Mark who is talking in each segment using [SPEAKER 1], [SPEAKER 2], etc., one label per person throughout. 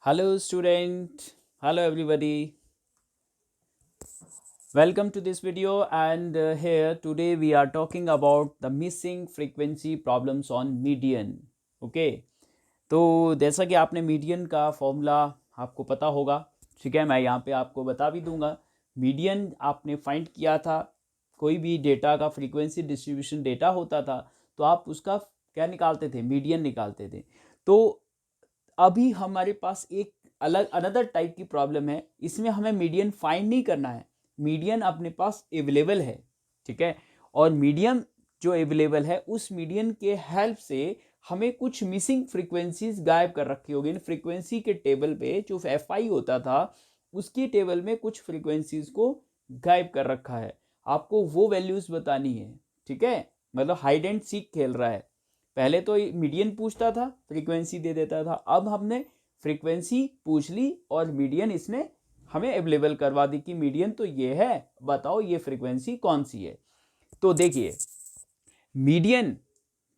[SPEAKER 1] Hello, student. Hello, everybody. Welcome to this video. And here today we are talking about the missing frequency problems on median. Okay. तो जैसा कि आपने median का formula आपको पता होगा, ठीक है, मैं यहाँ पे आपको बता भी दूंगा। मीडियन आपने फाइंड किया था, कोई भी डेटा का फ्रीक्वेंसी डिस्ट्रीब्यूशन डेटा होता था तो आप उसका क्या निकालते थे, मीडियन निकालते थे। तो अभी हमारे पास एक अलग अनदर टाइप की प्रॉब्लम है, इसमें हमें मीडियन फाइंड नहीं करना है, मीडियन अपने पास अवेलेबल है, ठीक है। और मीडियन जो अवेलेबल है उस मीडियन के हेल्प से हमें कुछ मिसिंग फ्रीक्वेंसीज गायब कर रखी होगी। इन फ्रीक्वेंसी के टेबल पे जो एफ आई होता था उसकी टेबल में कुछ फ्रीक्वेंसीज को गायब कर रखा है, आपको वो वैल्यूज बतानी है, ठीक है। मतलब हाइड एंड सीक खेल रहा है। पहले तो मीडियन पूछता था, फ्रीक्वेंसी दे देता था, अब हमने फ्रीक्वेंसी पूछ ली और मीडियन इसने हमें अवेलेबल करवा दी कि मीडियन तो ये है, बताओ ये फ्रीक्वेंसी कौन सी है। तो देखिए मीडियन,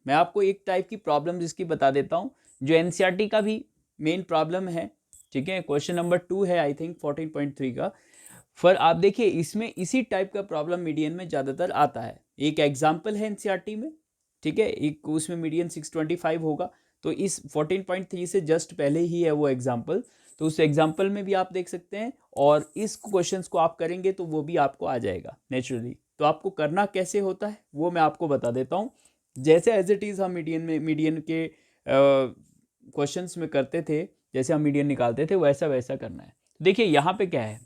[SPEAKER 1] मैं आपको एक टाइप की प्रॉब्लम जिसकी बता देता हूं जो एनसीईआरटी का भी मेन प्रॉब्लम है, ठीक है। क्वेश्चन नंबर 2 है आई थिंक 14.3 का। फिर आप देखिए इसमें इसी टाइप का प्रॉब्लम मीडियन में ज़्यादातर आता है। एक एग्जाम्पल है एनसीईआरटी में, ठीक है, एक उसमें मीडियन 625 होगा। तो इस 14.3 से जस्ट पहले ही है वो एग्जाम्पल, तो उस एग्जाम्पल में भी आप देख सकते हैं और इस क्वेश्चंस को आप करेंगे तो वो भी आपको आ जाएगा नेचुरली। तो आपको करना कैसे होता है वो मैं आपको बता देता हूँ। जैसे एज इट इज़ हम मीडियन के क्वेश्चंस में करते थे, जैसे हम मीडियन निकालते थे वैसा वैसा करना है। देखिए यहाँ पे क्या है,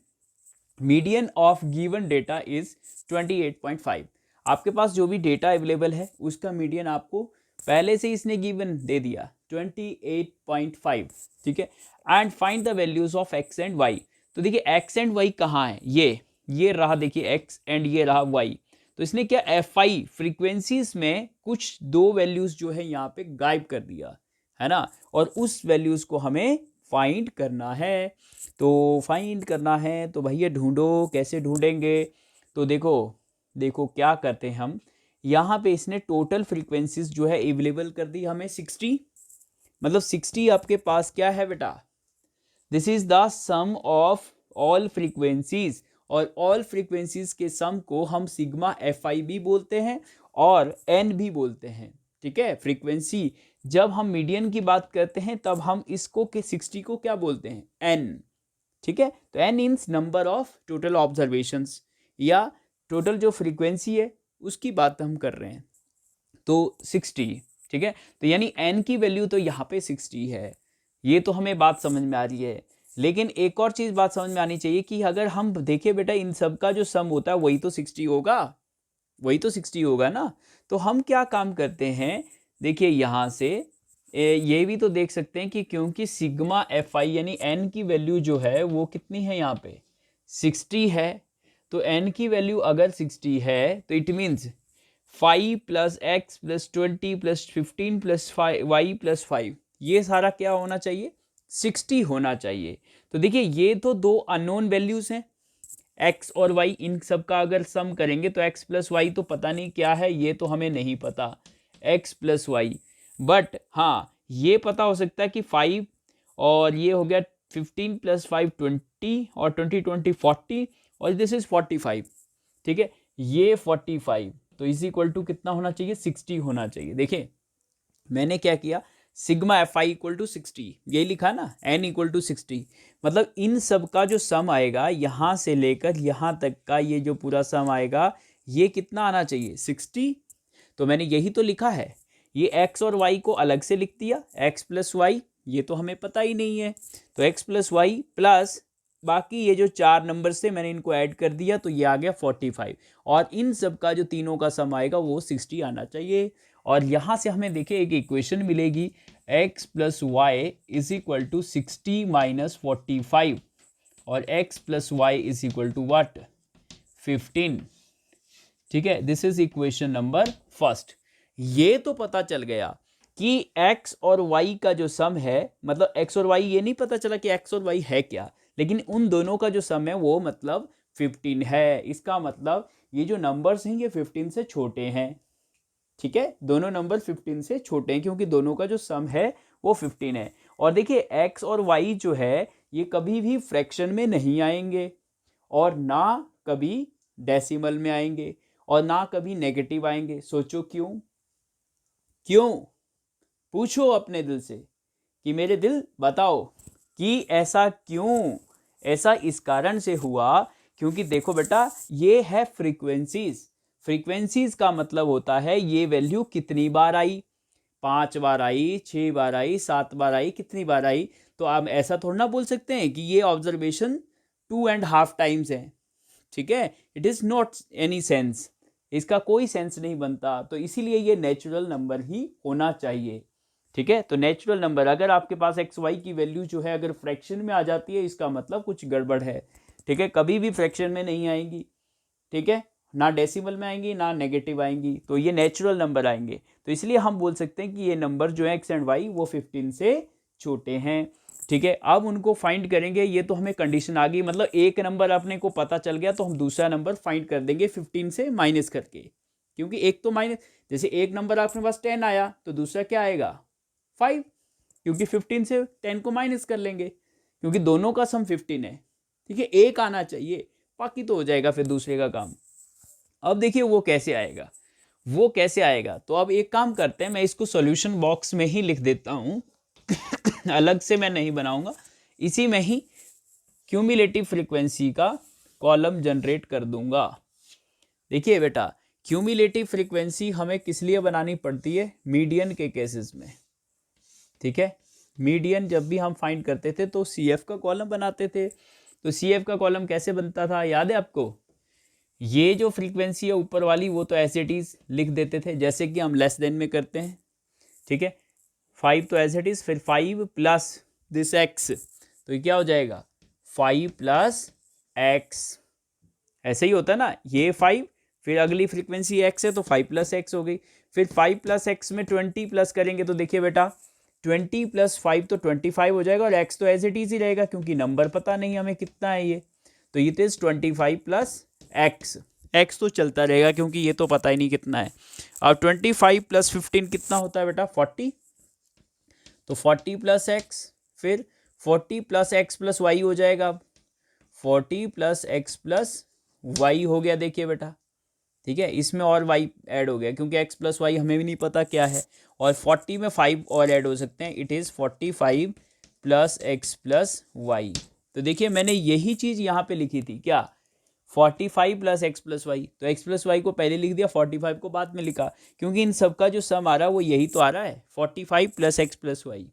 [SPEAKER 1] median of given data is 28.5। आपके पास जो भी डेटा अवेलेबल है उसका मीडियन आपको पहले से इसने गिवन दे दिया 28.5, ठीक है। And find the values of x and y. तो देखिए एक्स एंड वाई कहाँ है, ये रहा, देखिए एक्स एंड ये रहा वाई। तो इसने क्या एफ आई फ्रीक्वेंसीज में कुछ दो वैल्यूज जो है यहाँ पे गायब कर दिया है ना, और उस वैल्यूज को हमें फाइंड करना है। तो फाइंड करना है तो भैया ढूंढो, कैसे ढूंढेंगे। तो देखो देखो क्या करते हैं हम, यहाँ पे इसने टोटल फ्रीक्वेंसीज जो है अवेलेबल कर दी हमें 60। मतलब 60 आपके पास क्या है बेटा, this is the sum of all frequencies, और ऑल फ्रीक्वेंसीज के सम को हम सिग्मा एफ आई भी बोलते हैं और एन भी बोलते हैं, ठीक है। फ्रीक्वेंसी जब हम मीडियन की बात करते हैं तब हम इसको के 60 को क्या बोलते हैं, एन, ठीक है। तो n means number of total observations या टोटल जो फ्रीक्वेंसी है उसकी बात हम कर रहे हैं। तो 60, ठीक है। तो यानी एन की वैल्यू तो यहाँ पे 60 है, ये तो हमें बात समझ में आ रही है। लेकिन एक और चीज बात समझ में आनी चाहिए कि अगर हम देखें बेटा इन सब का जो सम होता है वही तो 60 होगा, वही तो 60 होगा ना। तो हम क्या काम करते हैं, देखिए यहाँ से ये भी तो देख सकते हैं कि क्योंकि सिग्मा एफ आई यानी एन की वैल्यू जो है वो कितनी है यहाँ पे 60 है। तो एन की वैल्यू अगर 60 है तो it means 5 plus x plus 20 plus 15 plus y plus 5, ये सारा क्या होना चाहिए, 60 होना चाहिए। तो देखिए ये तो दो अननोन वैल्यूज हैं x और y, इन सब का अगर सम करेंगे तो x प्लस वाई तो पता नहीं क्या है, ये तो हमें नहीं पता x प्लस वाई। बट हाँ ये पता हो सकता है कि 5 और ये हो गया 15 प्लस 5 20 और 20 और दिस इज 45, ठीक है। ये 45 तो इज इक्वल टू कितना होना चाहिए, 60 होना चाहिए। देखिए मैंने क्या किया, sigma f i equal to 60 यही लिखा ना, एन इक्वल टू 60, मतलब इन सब का जो सम आएगा यहाँ से लेकर यहाँ तक का ये जो पूरा सम आएगा ये कितना आना चाहिए 60। तो मैंने यही तो लिखा है, ये x और y को अलग से लिख दिया, x प्लस वाई, ये तो हमें पता ही नहीं है। तो x प्लस वाई प्लस बाकी ये जो चार नंबर से मैंने इनको ऐड कर दिया तो ये आ गया 45, और इन सब का जो तीनों का सम आएगा वो 60 आना चाहिए। और यहाँ से हमें देखिए एक इक्वेशन मिलेगी, x plus y is equal to 60 minus 45 और x plus y is equal to what 15, ठीक है। This is equation number first. ये तो पता चल गया कि x और y का जो सम है, मतलब x और y, ये नहीं पता चला कि x और y है क्या, लेकिन उन दोनों का जो सम है वो मतलब 15 है। इसका मतलब ये जो नंबर्स हैं ये 15 से छोटे हैं, ठीक है। दोनों नंबर 15 से छोटे हैं क्योंकि दोनों का जो सम है वो 15 है। और देखिए x और y जो है ये कभी भी फ्रैक्शन में नहीं आएंगे, और ना कभी डेसिमल में आएंगे, और ना कभी नेगेटिव आएंगे। सोचो क्यों? क्यों? पूछो अपने दिल से कि मेरे दिल बताओ कि ऐसा क्यों? ऐसा इस कारण से हुआ क्योंकि देखो बेटा, ये है फ्रीक्वेंसीज। फ्रीक्वेंसीज का मतलब होता है ये वैल्यू कितनी बार आई, 5 बार आई, 6 बार आई, 7 बार आई, कितनी बार आई। तो आप ऐसा थोड़ा ना बोल सकते हैं कि ये ऑब्जर्वेशन 2.5 टाइम्स है, ठीक है। It is not any sense, इसका कोई सेंस नहीं बनता। तो इसीलिए ये नेचुरल नंबर ही होना चाहिए, ठीक है। तो नेचुरल नंबर, अगर आपके पास एक्स वाई की वैल्यू जो है अगर फ्रैक्शन में आ जाती है, इसका मतलब कुछ गड़बड़ है, ठीक है। कभी भी फ्रैक्शन में नहीं आएंगी, ठीक है, ना डेसिमल में आएंगी ना नेगेटिव आएंगी, तो ये नेचुरल नंबर आएंगे। तो इसलिए हम बोल सकते हैं कि ये नंबर जो है एक्स एंड वाई वो 15 से छोटे हैं, ठीक है। अब उनको फाइंड करेंगे, ये तो हमें कंडीशन आ गई, मतलब एक नंबर अपने को पता चल गया तो हम दूसरा नंबर फाइंड कर देंगे 15 से माइनस करके, क्योंकि एक तो माइनस, जैसे एक नंबर आपके पास 10 आया तो दूसरा क्या आएगा 5, क्योंकि 15 से 10 को माइनस कर लेंगे, क्योंकि दोनों का सम 15 है, ठीक है। एक आना चाहिए, बाकी तो हो जाएगा फिर दूसरे का काम। अब देखिए वो कैसे आएगा, वो कैसे आएगा। तो अब एक काम करते हैं, मैं इसको सॉल्यूशन बॉक्स में ही लिख देता हूं अलग से मैं नहीं बनाऊंगा, इसी में ही क्यूमुलेटिव फ्रीक्वेंसी का कॉलम जनरेट कर दूंगा। देखिए बेटा, क्यूमुलेटिव फ्रीक्वेंसी हमें किस लिए बनानी पड़ती है, मीडियन के केसेस में, ठीक है। मीडियन जब भी हम फाइंड करते थे तो CF का कॉलम बनाते थे। तो CF का कॉलम कैसे बनता था, याद है आपको? ये जो फ्रीक्वेंसी है ऊपर वाली वो तो एज इट इज लिख देते थे, जैसे कि हम लेस देन में करते हैं, ठीक है। 5 तो एज इट इज, फिर 5 प्लस दिस x, तो ये क्या हो जाएगा 5 प्लस x, ऐसे ही होता है ना, ये 5, फिर अगली फ्रीक्वेंसी x है तो 5 प्लस x हो गई, फिर 5 प्लस x में 20 प्लस करेंगे तो देखिए बेटा 20 प्लस 5 तो 25 हो जाएगा, और x तो एज इट इज ही रहेगा क्योंकि नंबर पता नहीं हमें कितना है ये, तो ये इज 25 प्लस x तो चलता रहेगा क्योंकि ये तो पता ही नहीं कितना है। अब 25 प्लस 15 कितना होता है बेटा 40, तो 40 प्लस x, फिर 40 प्लस x प्लस वाई हो जाएगा, 40 प्लस x प्लस वाई हो गया, देखिए बेटा, ठीक है। इसमें और y ऐड हो गया क्योंकि x प्लस वाई हमें भी नहीं पता क्या है, और 40 में 5 और ऐड हो सकते हैं, it is 45 plus x plus y. तो देखिए मैंने यही चीज़ यहाँ पे लिखी थी, क्या 45 प्लस एक्स प्लस वाई, तो x प्लस वाई को पहले लिख दिया, 45 को बाद में लिखा, क्योंकि इन सब का जो सम आ रहा है वो यही तो आ रहा है 45 प्लस एक्स प्लस वाई।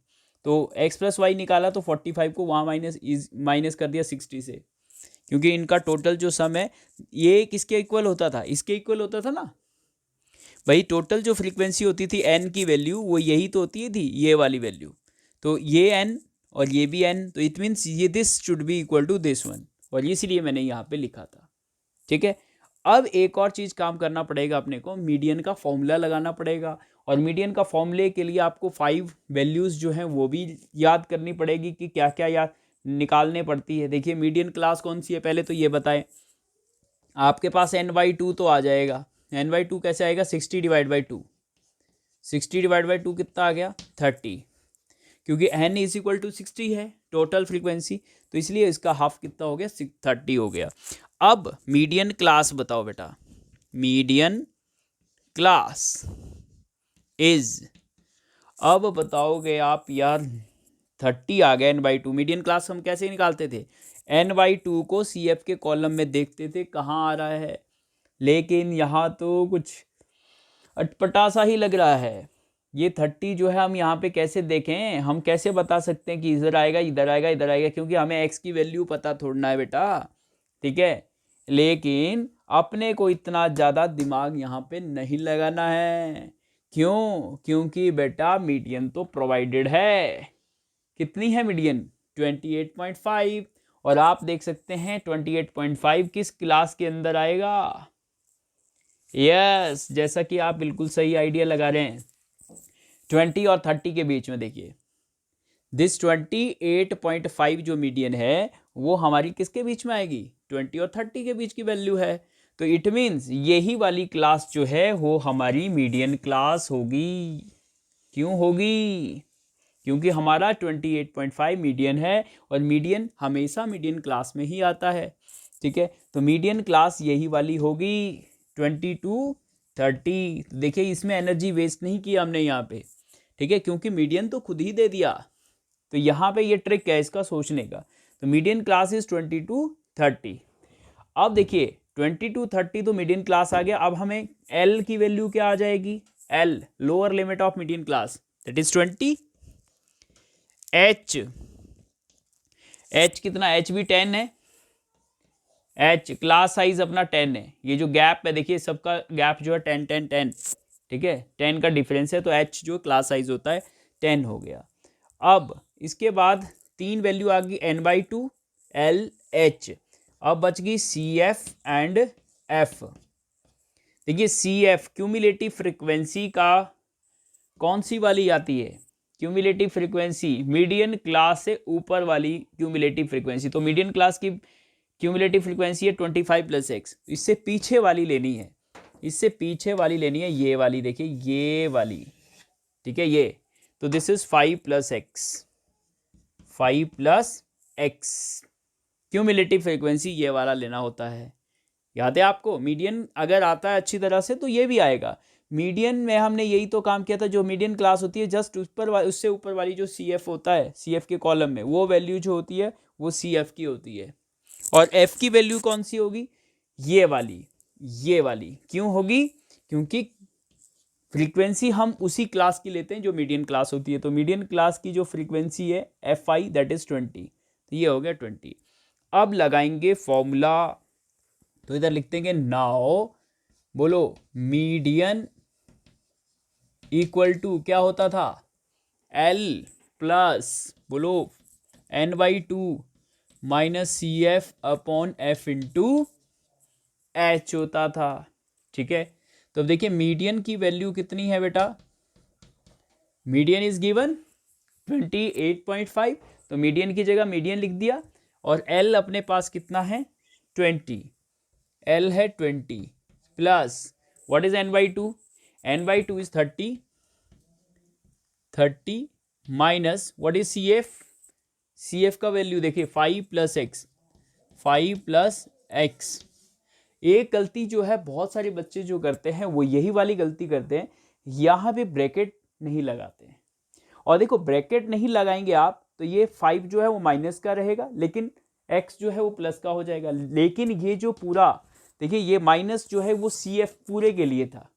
[SPEAKER 1] तो x प्लस वाई निकाला तो 45 को वहाँ माइनस कर दिया 60 से, क्योंकि इनका टोटल जो सम है ये किसके इक्वल होता था, इसके इक्वल होता था ना भाई। टोटल जो फ्रीक्वेंसी होती थी n की वैल्यू वो यही तो होती थी, ये वाली वैल्यू, तो ये n और ये भी n, तो इट मीन्स ये this should be equal to this one, और इसलिए मैंने यहाँ पे लिखा था, ठीक है। अब एक और चीज़ काम करना पड़ेगा अपने को, मीडियन का फॉर्मूला लगाना पड़ेगा, और मीडियन का फॉर्मूले के लिए आपको 5 वैल्यूज़ जो हैं वो भी याद करनी पड़ेगी कि क्या क्या याद निकालने पड़ती है। देखिए मीडियन क्लास कौन सी है, पहले तो ये बताएं। आपके पास n/2 तो आ जाएगा, n/2 कैसे आएगा 60 डिवाइड बाई 2, 60 डिवाइड बाई 2 कितना आ गया 30, क्योंकि n इज इक्वल टू 60 है टोटल फ्रीक्वेंसी, तो इसलिए इसका हाफ कितना हो गया 30 हो गया। अब मीडियन क्लास बताओ बेटा, मीडियन क्लास इज, अब बताओगे आप यार 30 आ गया n/2, मीडियन क्लास हम कैसे निकालते थे, n/2 को CF के कॉलम में देखते थे कहाँ आ रहा है, लेकिन यहाँ तो कुछ अटपटा सा ही लग रहा है। ये 30 जो है हम यहाँ पे कैसे देखें, हम कैसे बता सकते हैं कि इधर आएगा इधर आएगा इधर आएगा, क्योंकि हमें x की वैल्यू पता थोड़ना है बेटा, ठीक है। लेकिन अपने को इतना ज़्यादा दिमाग यहाँ पे नहीं लगाना है, क्यों? क्योंकि बेटा मीडियन तो प्रोवाइडेड है, कितनी है मीडियन 28.5, और आप देख सकते हैं 28.5 किस क्लास के अंदर आएगा, यस जैसा कि आप बिल्कुल सही आइडिया लगा रहे हैं, 20 और 30 के बीच में। देखिए दिस 28.5 जो मीडियन है वो हमारी किसके बीच में आएगी, 20 और 30 के बीच की वैल्यू है, तो इट मीन्स यही वाली क्लास जो है वो हमारी मीडियन क्लास होगी। क्यों होगी? क्योंकि हमारा 28.5 मीडियन है और मीडियन हमेशा मीडियन क्लास में ही आता है। ठीक है, तो मीडियन क्लास यही वाली होगी 22-30। देखिए इसमें एनर्जी वेस्ट नहीं किया हमने यहाँ पे, ठीक है, क्योंकि मीडियन तो खुद ही दे दिया। तो यहाँ पे ये ट्रिक है इसका सोचने का। तो मीडियन क्लास इज 22-30। अब देखिए 22-30 तो मीडियन क्लास आ गया। अब हमें एल की वैल्यू क्या आ जाएगी, L lower limit of median class that is 20। H कितना, एच भी 10 है, एच क्लास साइज अपना 10 है। ये जो गैप है देखिए सबका गैप जो है 10-10-10, ठीक है, 10 का डिफरेंस है, तो एच जो क्लास साइज होता है 10 हो गया। अब इसके बाद तीन वैल्यू आ गई n/2 एल एच। अब बच गई सी एफ एंड एफ। देखिए सी एफ क्यूमुलेटिव फ्रिक्वेंसी का कौन सी वाली आती है, क्यूमुलेटिव फ्रीक्वेंसी मीडियन क्लास से ऊपर वाली क्यूमुलेटिव फ्रीक्वेंसी। तो मीडियन क्लास की क्यूमुलेटिव फ्रीक्वेंसी है 25 + x। इससे पीछे वाली लेनी है, इससे पीछे वाली लेनी है, ये वाली देखिए ये वाली, ठीक है ये। तो this is 5 + x, 5 + x cumulative frequency ये वाला लेना होता है। याद है आपको, मीडियन अगर आता है अच्छी तरह से तो ये भी आएगा। मीडियन में हमने यही तो काम किया था, जो मीडियन क्लास होती है जस्ट ऊपर उससे ऊपर वाली जो सी एफ होता है, सी एफ के कॉलम में वो वैल्यू जो होती है वो सी एफ की होती है। और एफ की वैल्यू कौन सी होगी, ये वाली, ये वाली क्यों होगी, क्योंकि फ्रीक्वेंसी हम उसी क्लास की लेते हैं जो मीडियन क्लास होती है। तो मीडियन क्लास की जो फ्रीक्वेंसी है एफ आई दैट इज 20, तो ये हो गया 20। अब लगाएंगे फॉर्मूला, तो इधर लिख देंगे नाउ, बोलो मीडियन इक्वल टू क्या होता था, एल प्लस बोलो n/2 minus c f upon f into h होता था। ठीक है, तो अब देखिए मीडियन की वैल्यू कितनी है बेटा, मीडियन इज गिवन 28.5, तो मीडियन की जगह मीडियन लिख दिया। और एल अपने पास कितना है 20, एल है 20 plus what is n/2, n/2 is 30 minus what is c f, c f का वैल्यू देखिए 5 + x, 5 + x। एक गलती जो है बहुत सारे बच्चे जो करते हैं वो यही वाली गलती करते हैं, यहाँ पे ब्रैकेट नहीं लगाते हैं। और देखो ब्रैकेट नहीं लगाएंगे आप तो ये 5 जो है वो माइनस का रहेगा, लेकिन x जो है वो प्लस का हो जाएगा। लेकिन ये जो पूरा देखिए ये माइनस जो है वो सी एफ पूरे के लिए था,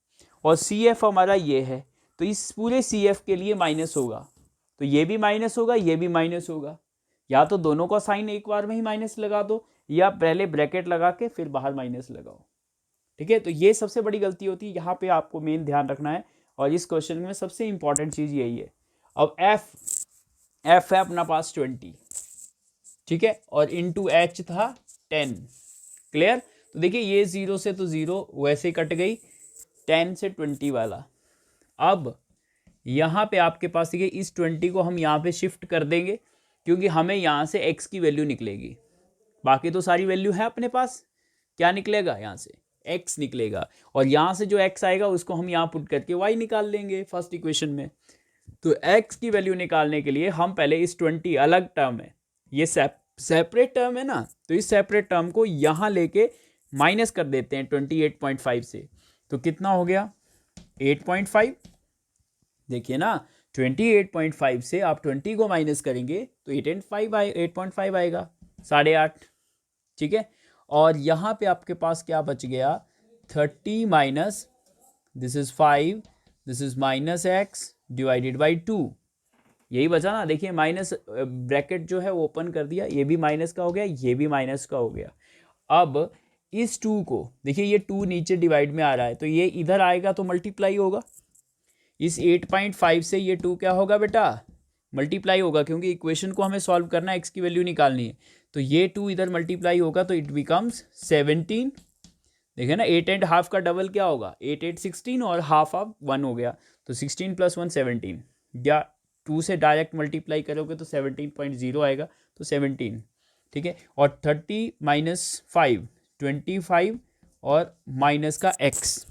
[SPEAKER 1] और सी एफ हमारा ये है, तो इस पूरे सी एफ के लिए माइनस होगा, तो ये भी माइनस होगा, ये भी माइनस होगा। या तो दोनों का साइन एक बार में ही माइनस लगा दो, या पहले ब्रैकेट लगा के फिर बाहर माइनस लगाओ। ठीक है, तो ये सबसे बड़ी गलती होती है, यहाँ पे आपको मेन ध्यान रखना है। और इस क्वेश्चन में सबसे इंपॉर्टेंट चीज यही है। अब एफ है अपना पास 20, ठीक है, और इंटू एच था 10, क्लियर। तो देखिए ये 0 से तो 0 वैसे कट गई, 10 से 20 वाला। अब यहाँ पे आपके पास देखिए इस 20 को हम यहाँ पे शिफ्ट कर देंगे, क्योंकि हमें यहाँ से x की वैल्यू निकलेगी। बाकी तो सारी वैल्यू है अपने पास, क्या निकलेगा यहाँ से x निकलेगा, और यहाँ से जो x आएगा उसको हम यहाँ पुट करके y निकाल लेंगे फर्स्ट इक्वेशन में। तो x की वैल्यू निकालने के लिए हम पहले इस 20 अलग टर्म है, ये सेपरेट टर्म है ना, तो इस सेपरेट टर्म को यहाँ लेके माइनस कर देते हैं 28.5 से। तो कितना हो गया 8.5, देखिए ना 28.5 से आप 20 को माइनस करेंगे तो 8.5 आएगा, 8.5, ठीक है। और यहाँ पे आपके पास क्या बच गया 30 minus this is 5, this is minus x divided by 2, यही बचा ना। देखिए माइनस ब्रैकेट जो है ओपन कर दिया, ये भी माइनस का हो गया, ये भी माइनस का हो गया। अब इस 2 को देखिए, ये 2 नीचे डिवाइड में आ रहा है, तो ये इधर आएगा तो मल्टीप्लाई होगा। इस 8.5 से ये 2 क्या होगा बेटा, मल्टीप्लाई होगा, क्योंकि इक्वेशन को हमें सॉल्व करना है, x की वैल्यू निकालनी है। तो ये 2 इधर मल्टीप्लाई होगा तो इट बिकम्स 17। देखिए ना 8.5 का डबल क्या होगा 8 8 16, और हाफ ऑफ 1 हो गया, तो 16 + 1 17, या 2 से डायरेक्ट मल्टीप्लाई करोगे तो 17.0 आएगा, तो 17, ठीक है। और 30 माइनस 5 25, और माइनस का x,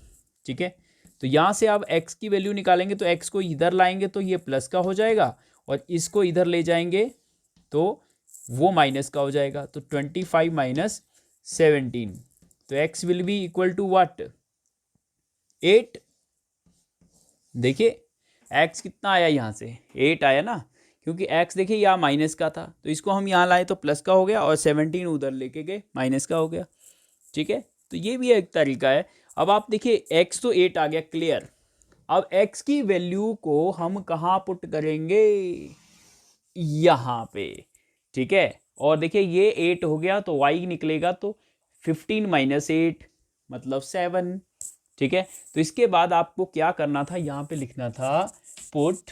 [SPEAKER 1] ठीक है। तो यहाँ से आप x की वैल्यू निकालेंगे तो x को इधर लाएंगे तो ये प्लस का हो जाएगा, और इसको इधर ले जाएंगे तो वो माइनस का हो जाएगा, तो 25 माइनस 17, तो x will be equal to what, 8। देखिए x कितना आया, यहाँ से 8 आया ना, क्योंकि x देखिए यहाँ माइनस का था, तो इसको हम यहाँ लाए तो प्लस का हो गया, और 17 उधर लेके गए माइनस का हो गया। ठीक है, तो ये भी एक तरीका है। अब आप देखिए x तो 8 आ गया, क्लियर। अब x की वैल्यू को हम कहाँ पुट करेंगे, यहाँ पे। ठीक है, और देखिए ये 8 हो गया, तो y निकलेगा तो 15 माइनस 8 मतलब 7। ठीक है, तो इसके बाद आपको क्या करना था, यहाँ पे लिखना था put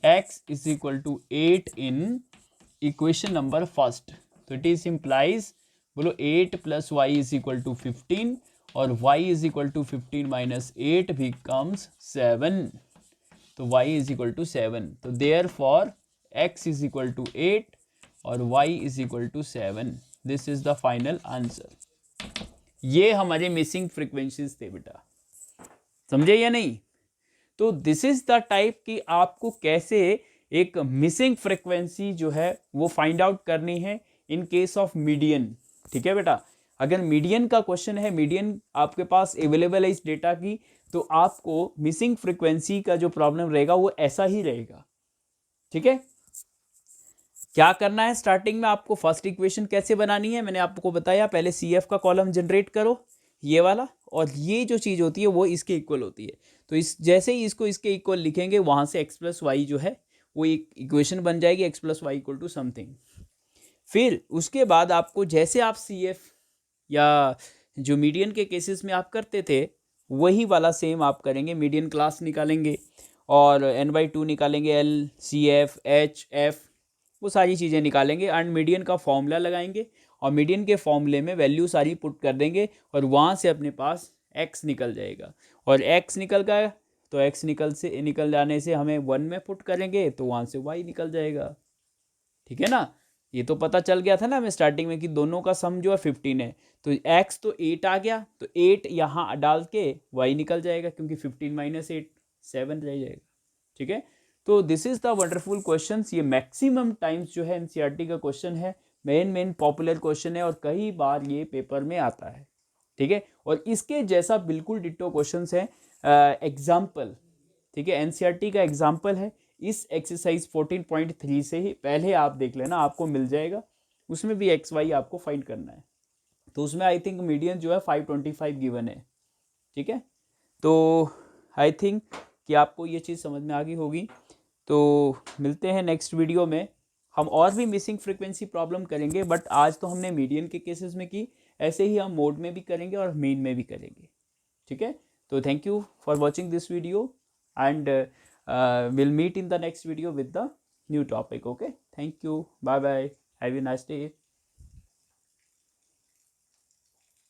[SPEAKER 1] x is equal to 8 in equation number first. तो इट इज इम्प्लाइज, बोलो 8 plus y is equal to 15, और y is equal to 15 minus 8 becomes 7, तो y इज इक्वल टू 7। तो therefore x is equal to 8 और y is equal to 7। This is the final answer. ये हमारे missing frequencies थे बेटा, समझे या नहीं। तो दिस इज द टाइप कि आपको कैसे एक मिसिंग फ्रीक्वेंसी जो है वो फाइंड आउट करनी है इन केस ऑफ मीडियन। ठीक है बेटा, अगर मीडियन का क्वेश्चन है, मीडियन आपके पास अवेलेबल है इस डेटा की, तो आपको मिसिंग फ्रीक्वेंसी का जो प्रॉब्लम रहेगा वो ऐसा ही रहेगा। ठीक है, क्या करना है, स्टार्टिंग में आपको फर्स्ट इक्वेशन कैसे बनानी है मैंने आपको बताया। पहले CF का कॉलम जनरेट करो, ये वाला, और ये जो चीज़ होती है वो इसके इक्वल होती है। तो इस जैसे ही इसको इसके इक्वल लिखेंगे, वहाँ से x प्लस वाई जो है वो एक इक्वेशन बन जाएगी, x plus y equal to something. फिर उसके बाद आपको जैसे आप CF या जो मीडियन के केसेस में आप करते थे वही वाला सेम आप करेंगे। मीडियन क्लास निकालेंगे और n/2 निकालेंगे, L CF H F वो सारी चीज़ें निकालेंगे, एंड मीडियन का फॉर्मूला लगाएंगे, और मीडियन के फॉर्मूले में वैल्यू सारी पुट कर देंगे, और वहाँ से अपने पास x निकल जाएगा। और x निकल गया तो x निकल जाने से हमें 1 में पुट करेंगे तो वहाँ से y निकल जाएगा। ठीक है ना, ये तो पता चल गया था ना हमें स्टार्टिंग में कि दोनों का सम जो है 15 है, तो x तो 8 आ गया, तो 8 यहाँ डाल के y निकल जाएगा, क्योंकि 15 माइनस 8 7 रह जाएगा। ठीक है, तो this is the wonderful question. ये मैक्सिमम टाइम्स जो है NCERT का क्वेश्चन है, मेन पॉपुलर क्वेश्चन है, और कई बार ये पेपर में आता है। ठीक है, और इसके जैसा बिल्कुल डिट्टो क्वेश्चन है एग्जाम्पल। ठीक है, NCERT का एग्जाम्पल है इस एक्सरसाइज 14.3 से ही, पहले आप देख लेना, आपको मिल जाएगा। उसमें भी XY आपको फाइंड करना है, तो उसमें आई थिंक मीडियन जो है 525 गिवन है। ठीक है, तो आई थिंक कि आपको ये चीज़ समझ में आ गई होगी। तो मिलते हैं नेक्स्ट वीडियो में, हम और भी मिसिंग फ्रीक्वेंसी प्रॉब्लम करेंगे, बट आज तो हमने मीडियन के केसेस में की, ऐसे ही हम मोड में भी करेंगे और मीन में भी करेंगे। ठीक है, तो thank you for watching this video, and will meet in the next video with the new topic. Okay, thank you, bye bye, have a nice day.